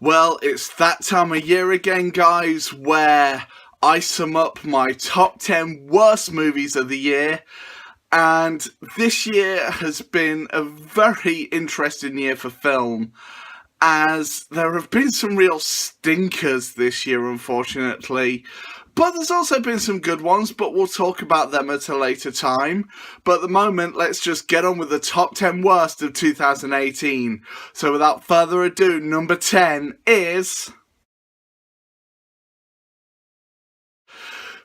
Well, it's that time of year again, guys, where I sum up my top 10 worst movies of the year. And this year has been a very interesting year for film, as there have been some real stinkers this year, unfortunately. But there's also been some good ones, but we'll talk about them at a later time. But at the moment, let's just get on with the top 10 worst of 2018. So without further ado, number 10 is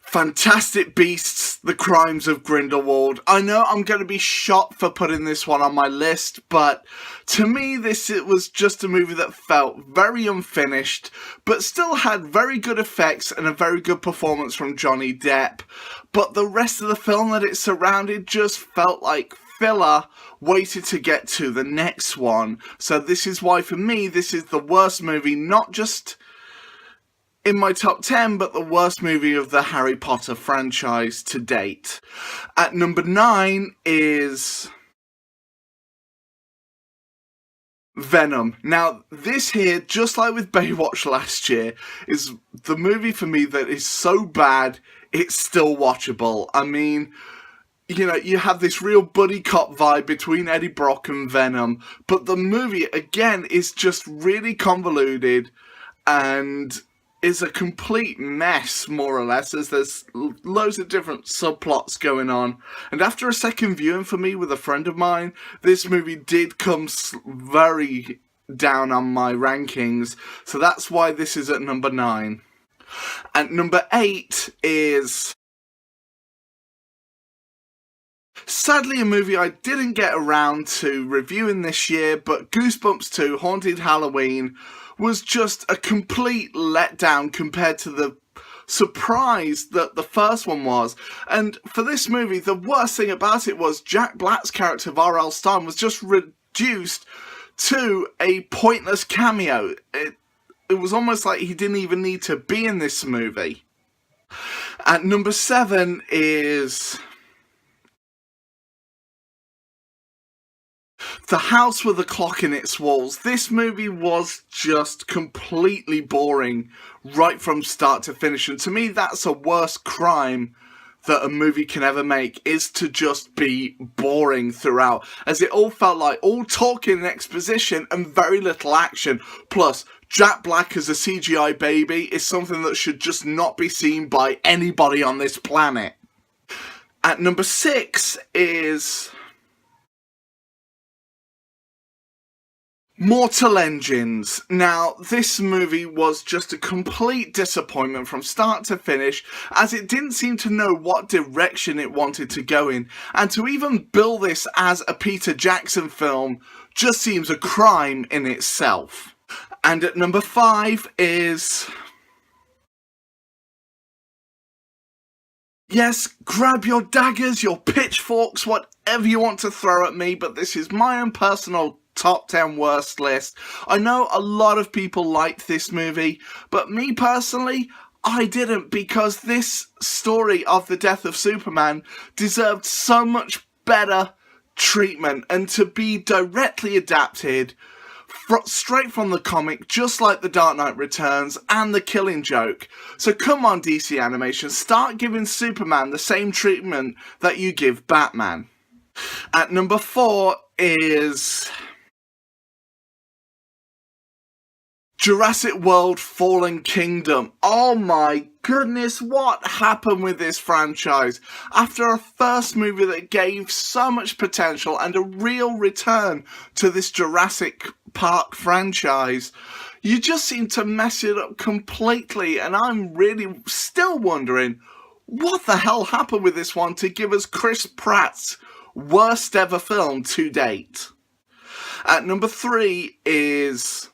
Fantastic Beasts: The Crimes of Grindelwald. I know I'm going to be shot for putting this one on my list, but to me it was just a movie that felt very unfinished, but still had very good effects and a very good performance from Johnny Depp. But the rest of the film that it surrounded just felt like filler waited to get to the next one. So this is why for me this is the worst movie, not just in my top 10, but the worst movie of the Harry Potter franchise to date. At number 9 is Venom. Now, this here, just like with Baywatch last year, is the movie for me that is so bad, it's still watchable. I mean, you know, you have this real buddy cop vibe between Eddie Brock and Venom, but the movie, again, is just really convoluted and is a complete mess, more or less, as there's loads of different subplots going on. And after a second viewing for me with a friend of mine, this movie did come very down on my rankings, so that's why this is at number 9. At number 8 is sadly a movie I didn't get around to reviewing this year, but Goosebumps 2: Haunted Halloween was just a complete letdown compared to the surprise that the first one was. And for this movie, the worst thing about it was Jack Black's character of R.L. Stein was just reduced to a pointless cameo. It was almost like he didn't even need to be in this movie. At number 7 is The House with a Clock in Its Walls. This movie was just completely boring right from start to finish, and to me that's a worse crime that a movie can ever make, is to just be boring throughout, as it all felt like all talking and exposition and very little action. Plus, Jack Black as a CGI baby is something that should just not be seen by anybody on this planet. At number 6 is Mortal Engines. Now, this movie was just a complete disappointment from start to finish, as it didn't seem to know what direction it wanted to go in, and to even bill this as a Peter Jackson film just seems a crime in itself. And at number 5 is, yes, grab your daggers, your pitchforks, whatever you want to throw at me, but this is my own personal top 10 worst list. I know a lot of people liked this movie, but me personally, I didn't, because this story of the death of Superman deserved so much better treatment, and to be directly adapted straight from the comic, just like The Dark Knight Returns and The Killing Joke. So come on, DC Animation, start giving Superman the same treatment that you give Batman. At number 4 is Jurassic World: Fallen Kingdom. Oh my goodness, what happened with this franchise? After a first movie that gave so much potential and a real return to this Jurassic Park franchise, you just seem to mess it up completely, and I'm really still wondering what the hell happened with this one to give us Chris Pratt's worst ever film to date. At number 3 is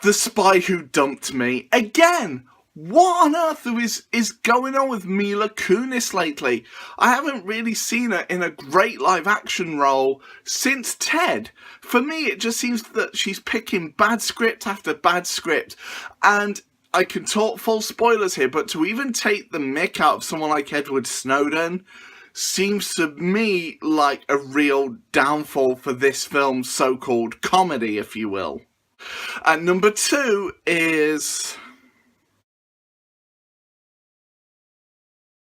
The Spy Who Dumped Me. Again, what on earth is going on with Mila Kunis lately? I haven't really seen her in a great live action role since Ted. For me, it just seems that she's picking bad script after bad script. And I can talk full spoilers here, but to even take the mick out of someone like Edward Snowden seems to me like a real downfall for this film's so-called comedy, if you will. And number 2 is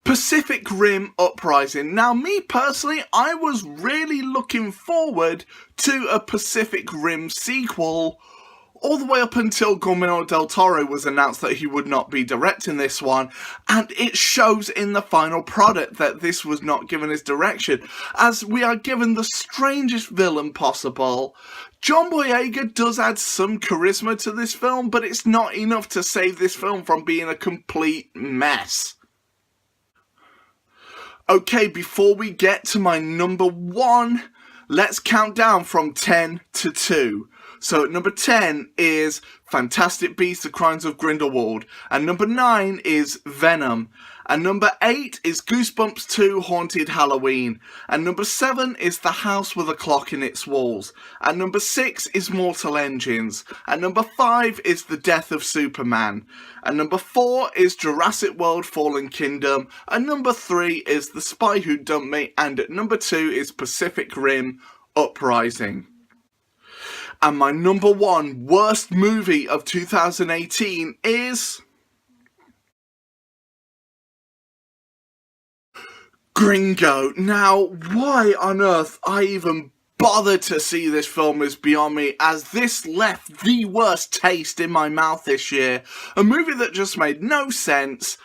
Pacific Rim Uprising. Now, me personally, I was really looking forward to a Pacific Rim sequel all the way up until Guillermo del Toro was announced that he would not be directing this one, and it shows in the final product that this was not given his direction, as we are given the strangest villain possible. John Boyega does add some charisma to this film, but it's not enough to save this film from being a complete mess. Okay, before we get to my number 1, let's count down from 10 to 2. So at number 10 is Fantastic Beasts: The Crimes of Grindelwald, and number 9 is Venom, and number 8 is Goosebumps 2: Haunted Halloween, and number 7 is The House with a Clock in Its Walls, and number 6 is Mortal Engines, and number 5 is The Death of Superman, and number 4 is Jurassic World: Fallen Kingdom, and number 3 is The Spy Who Dumped Me, and at number 2 is Pacific Rim Uprising. And my number 1 worst movie of 2018 is Gringo. Now, why on earth I even bothered to see this film is beyond me, as this left the worst taste in my mouth this year. A movie that just made no sense,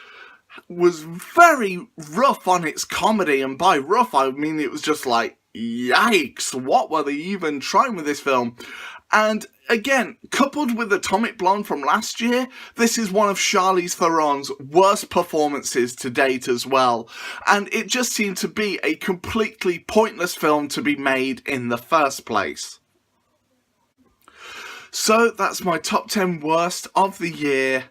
was very rough on its comedy, and by rough I mean it was just like, yikes, what were they even trying with this film? And again, coupled with Atomic Blonde from last year, this is one of Charlize Theron's worst performances to date as well. And it just seemed to be a completely pointless film to be made in the first place. So that's my top 10 worst of the year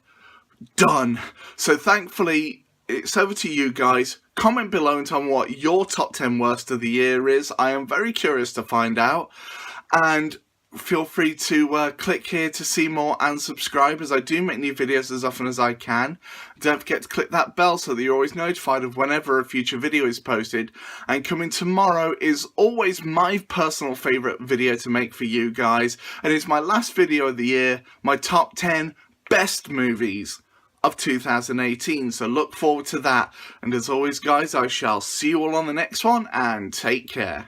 done. So thankfully, it's over to you guys. Comment below and tell me what your top 10 worst of the year is. I am very curious to find out. And feel free to click here to see more and subscribe, as I do make new videos as often as I can. Don't forget to click that bell so that you're always notified of whenever a future video is posted. And coming tomorrow is always my personal favourite video to make for you guys. And it's my last video of the year, my top 10 best movies of 2018, so look forward to that. And as always guys, I shall see you all on the next one, and take care.